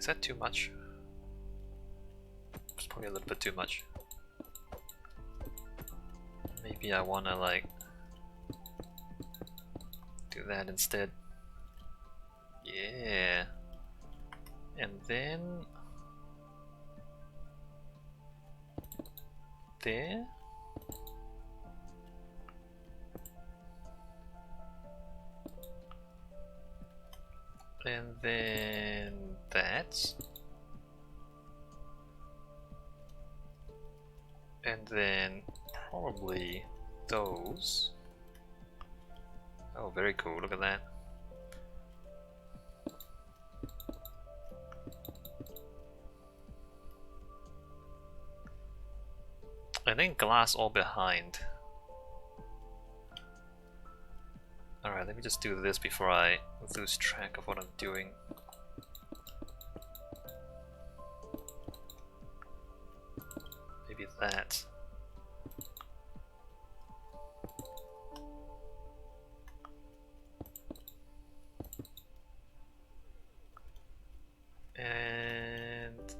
Is that too much? It's probably a little bit too much. Maybe I wanna like do that instead. Yeah. And then there. And then that. And then probably those. Oh, very cool, look at that. And then glass all behind. Alright, let me just do this before I lose track of what I'm doing. Maybe that. And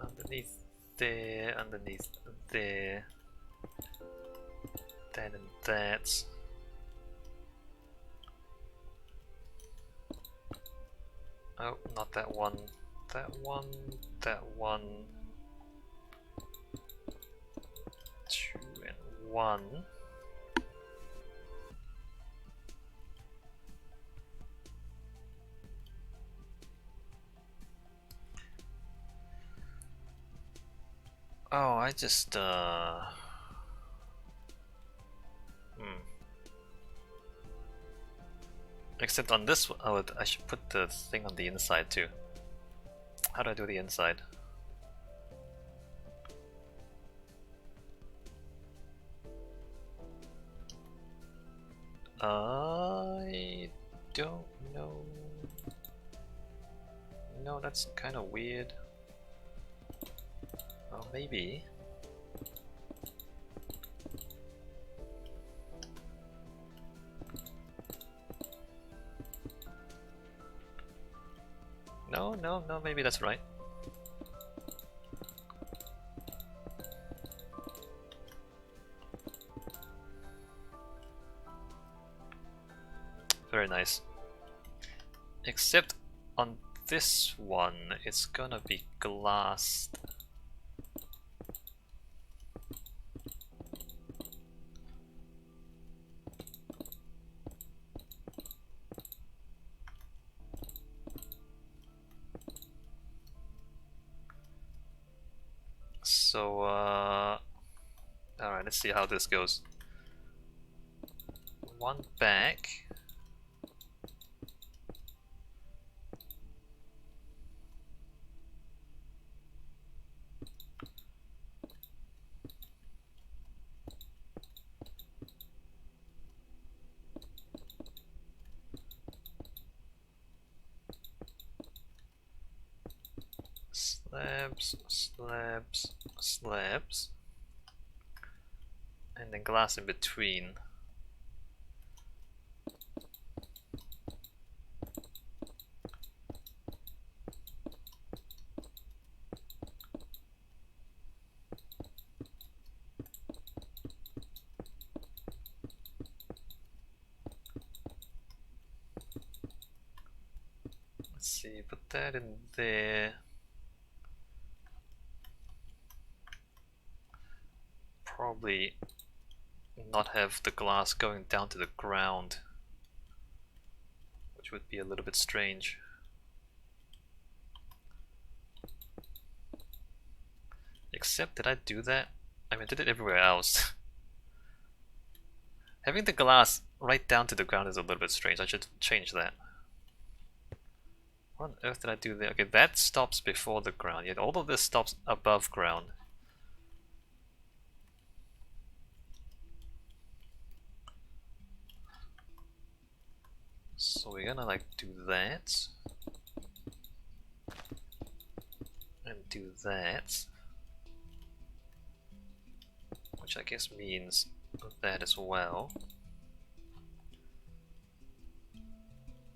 underneath there, underneath there, that and that. Oh, not that one. That one, that one. 2 and 1. Oh, I just Except on this one, oh, I should put the thing on the inside too. How do I do the inside? I don't know. No, that's kind of weird. Oh, maybe. No, maybe that's right. Very nice. Except on this one, it's gonna be glassed. So, alright, let's see how this goes. One back. Slabs, slabs, slabs. And then glass in between. Let's see, put that in there. Probably not have the glass going down to the ground, which would be a little bit strange. Except, did I do that? I mean, I did it everywhere else. Having the glass right down to the ground is a little bit strange. I should change that. What on earth did I do there? Okay, that stops before the ground, yet all of this stops above ground. So we're gonna like do that. And do that. Which I guess means that as well.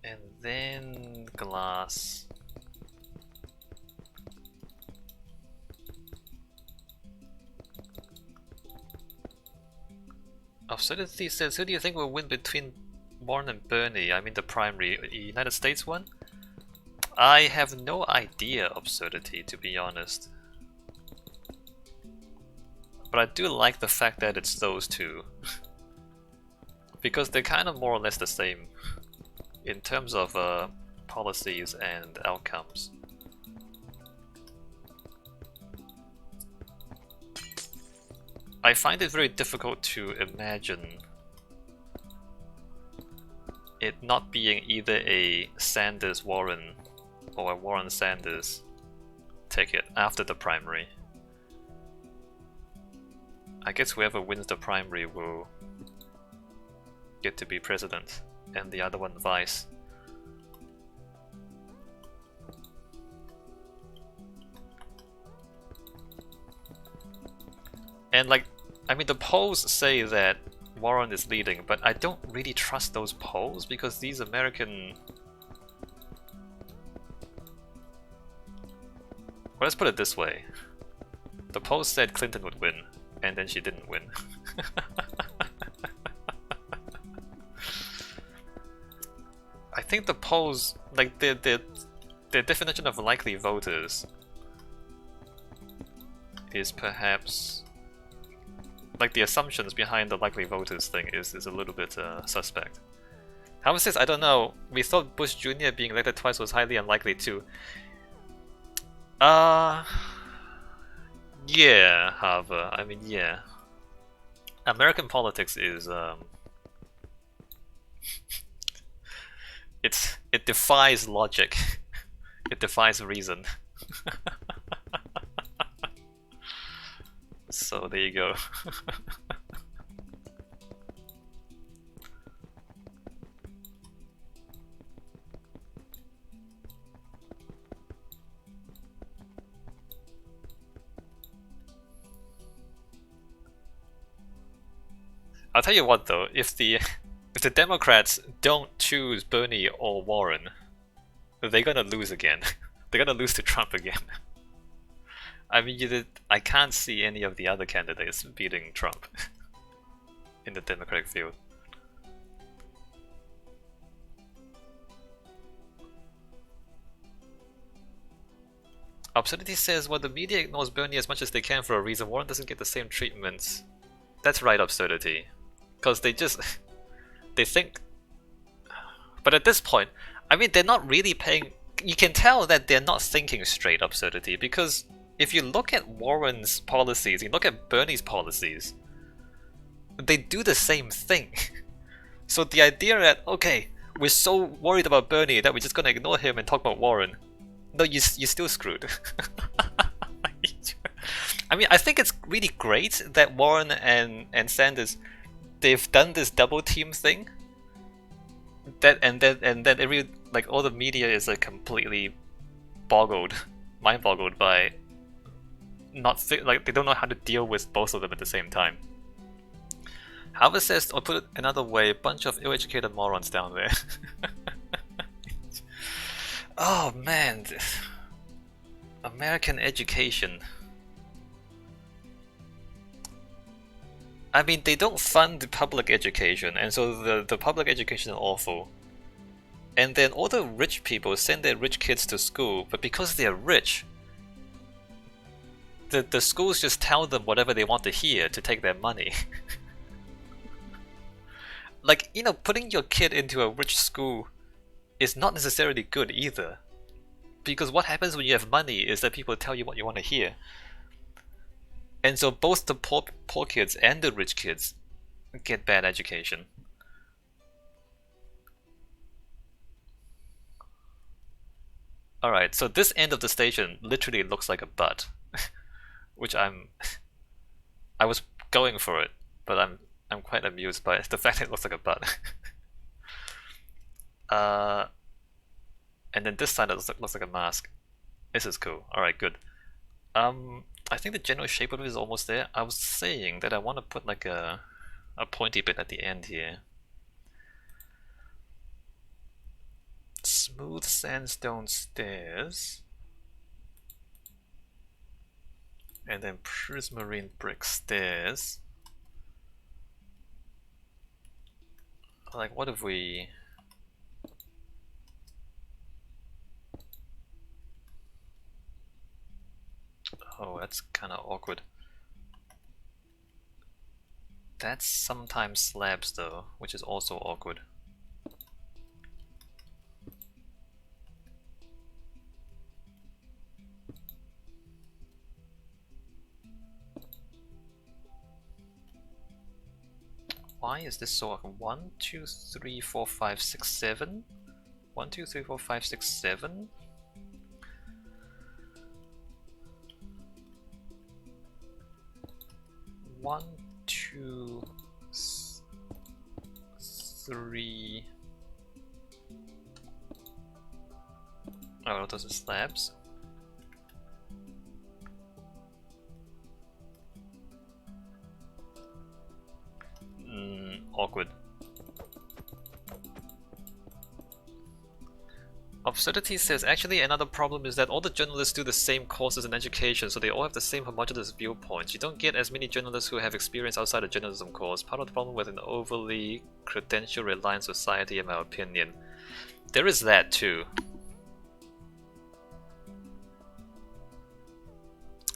And then glass Absurdity says, who do you think will win between Warren and Bernie? I mean the primary, United States one? I have no idea, Absurdity, to be honest. But I do like the fact that it's those two. Because they're kind of more or less the same in terms of policies and outcomes. I find it very difficult to imagine it not being either a Sanders-Warren or a Warren-Sanders ticket after the primary. I guess whoever wins the primary will get to be president, and the other one vice. And like, I mean, the polls say that Warren is leading, but I don't really trust those polls because these American... Well, let's put it this way. The polls said Clinton would win, and then she didn't win. I think the polls, like their definition of likely voters is perhaps... like the assumptions behind the likely voters thing is a little bit suspect. However, says, I don't know, we thought Bush Jr. being elected twice was highly unlikely too. Yeah, Harvard. I mean, yeah. American politics is it defies logic. It defies reason. So there you go. I'll tell you what though, if the Democrats don't choose Bernie or Warren, they're gonna lose again. They're gonna lose to Trump again. I mean, I can't see any of the other candidates beating Trump in the Democratic field. Absurdity says, well, the media ignores Bernie as much as they can for a reason. Warren doesn't get the same treatment. That's right, Absurdity. Because they just... they think... But at this point, I mean, they're not really paying... You can tell that they're not thinking straight, Absurdity, because if you look at Warren's policies, you look at Bernie's policies, they do the same thing. So the idea that, okay, we're so worried about Bernie that we're just gonna ignore him and talk about Warren. No, you're still screwed. I mean, I think it's really great that Warren and Sanders, they've done this double team thing. And then every, like, all the media is like completely mind boggled by like they don't know how to deal with both of them at the same time. However says, or put it another way, a bunch of ill-educated morons down there. Oh man, American education. I mean, they don't fund public education, and so the public education is awful. And then all the rich people send their rich kids to school, but because they're rich, the schools just tell them whatever they want to hear to take their money. Like, you know, putting your kid into a rich school is not necessarily good either. Because what happens when you have money is that people tell you what you want to hear. And so both the poor kids and the rich kids get bad education. Alright, so this end of the station literally looks like a butt. Which I was going for it, but I'm quite amused by the fact that it looks like a butt. And then this side looks like a mask. This is cool. Alright, good. I think the general shape of it is almost there. I was saying that I want to put like a pointy bit at the end here. Smooth sandstone stairs. And then prismarine brick stairs. Like, what if we... Oh, that's kind of awkward. That's sometimes slabs though, which is also awkward. Why is this so awkward? 1, 2, 3, 4, 5, 6, 7? 1, 2, 3, 4, 5, 6, 7? One, two, three. Oh, those are slabs. Awkward. Absurdity says, actually another problem is that all the journalists do the same courses in education, so they all have the same homogeneous viewpoints. You don't get as many journalists who have experience outside a journalism course. Part of the problem with an overly credential-reliant society, in my opinion. There is that too.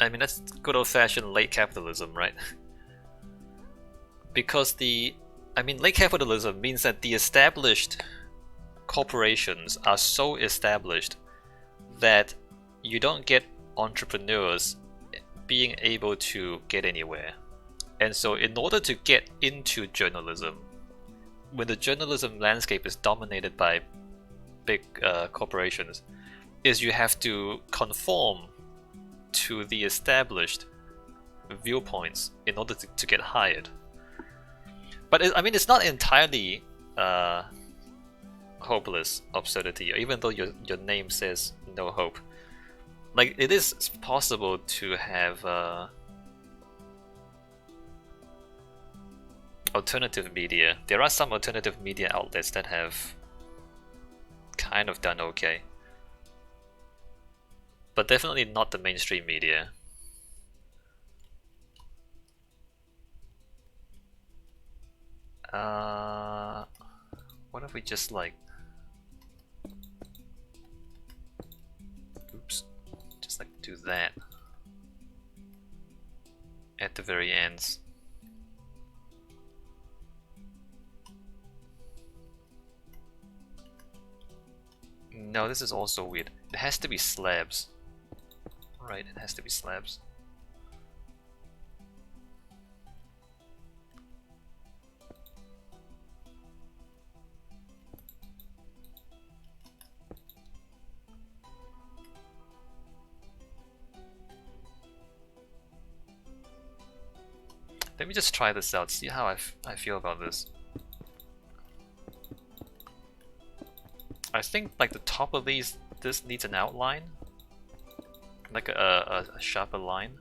I mean, that's good old-fashioned late capitalism, right? Because late capitalism means that the established corporations are so established that you don't get entrepreneurs being able to get anywhere. And so in order to get into journalism, when the journalism landscape is dominated by big corporations, is you have to conform to the established viewpoints in order to get hired. But it's not entirely hopeless absurdity, even though your name says no hope. Like, it is possible to have alternative media. There are some alternative media outlets that have kind of done okay, but definitely not the mainstream media. What if we just like... Oops. Just like do that at the very ends. No, this is also weird. It has to be slabs. Right, it has to be slabs. Let me just try this out, see how I feel about this. I think like the top of this needs an outline, like a sharper line.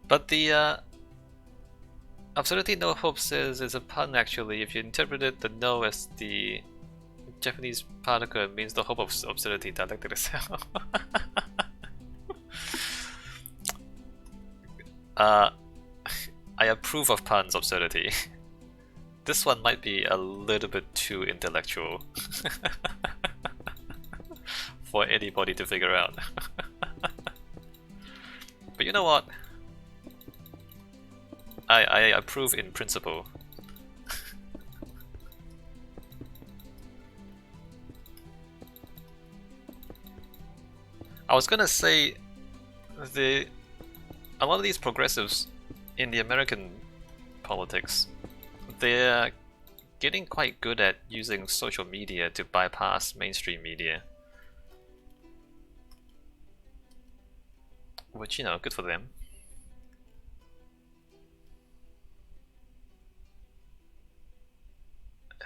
But the absurdity no hope says is a pun actually. If you interpreted the no as the Japanese particle, it means the hope of absurdity dialectic itself. I approve of puns, absurdity. This one might be a little bit too intellectual for anybody to figure out. But you know what? I approve in principle. I was gonna say a lot of these progressives in the American politics, they're getting quite good at using social media to bypass mainstream media. Which, you know, good for them.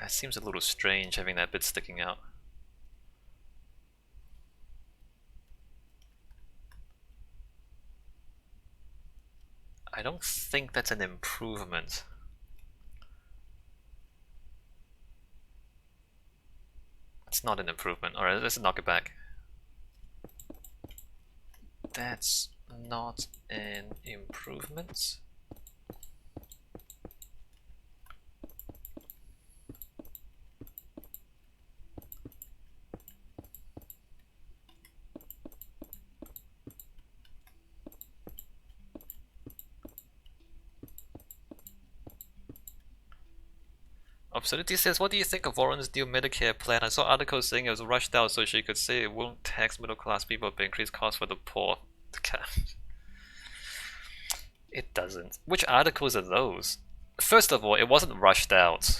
It seems a little strange having that bit sticking out. I don't think that's an improvement. It's not an improvement. Alright, let's knock it back. That's not an improvement. Absurdity says, what do you think of Warren's new Medicare plan? I saw articles saying it was rushed out so she could say it won't tax middle class people but increase costs for the poor. It doesn't. Which articles are those? First of all, it wasn't rushed out.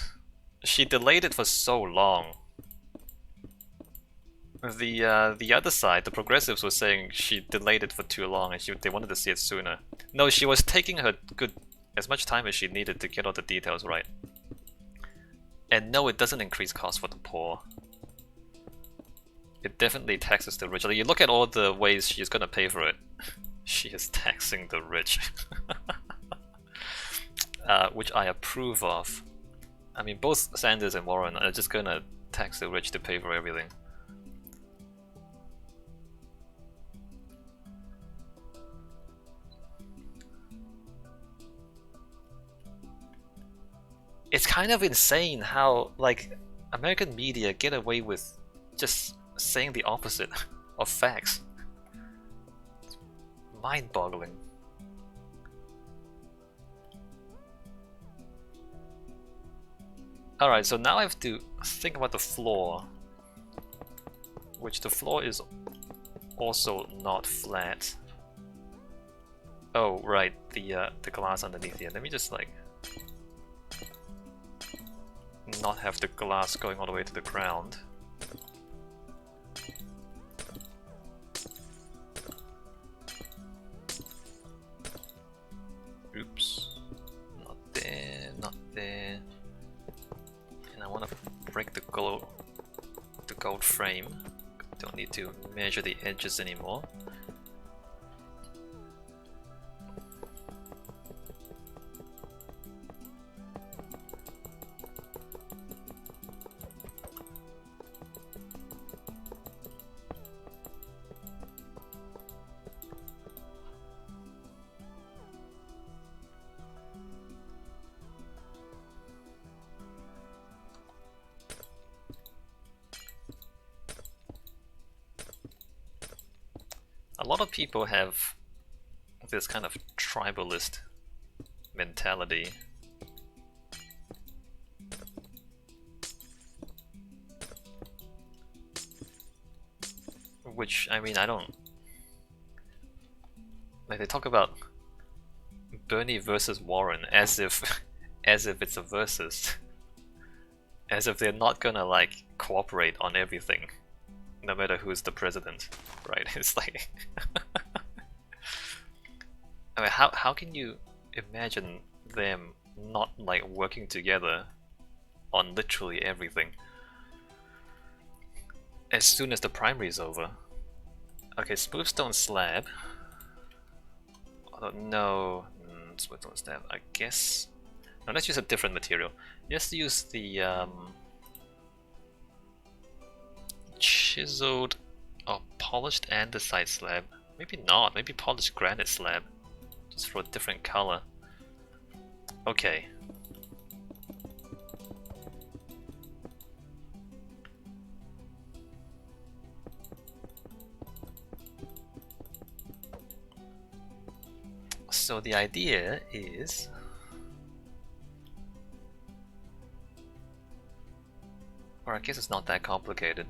She delayed it for so long. The other side, the progressives, were saying she delayed it for too long and they wanted to see it sooner. No, she was taking her as much time as she needed to get all the details right. And no, it doesn't increase costs for the poor. It definitely taxes the rich. Like, you look at all the ways she's gonna pay for it. She is taxing the rich. Which I approve of. I mean, both Sanders and Warren are just gonna tax the rich to pay for everything. It's kind of insane how, like, American media get away with just saying the opposite of facts. It's mind-boggling. Alright, so now I have to think about the floor. Which the floor is also not flat. Oh, right, the glass underneath here. Let me just, like, not have the glass going all the way to the ground. Oops. Not there, not there. And I want to break the gold frame. Don't need to measure the edges anymore. A lot of people have this kind of tribalist mentality. Which, I mean, I don't... Like, they talk about Bernie versus Warren as if it's a versus. As if they're not gonna, like, cooperate on everything, no matter who's the president, right? It's like... I mean, how can you imagine them not, like, working together on literally everything as soon as the primary is over? Okay, smooth stone slab. Oh, no, smooth stone slab, I guess. No, let's use a different material. Let's use the chiseled or polished andesite slab. Maybe not, maybe polished granite slab. Just for a different color. Okay. So the idea is... Or I guess it's not that complicated.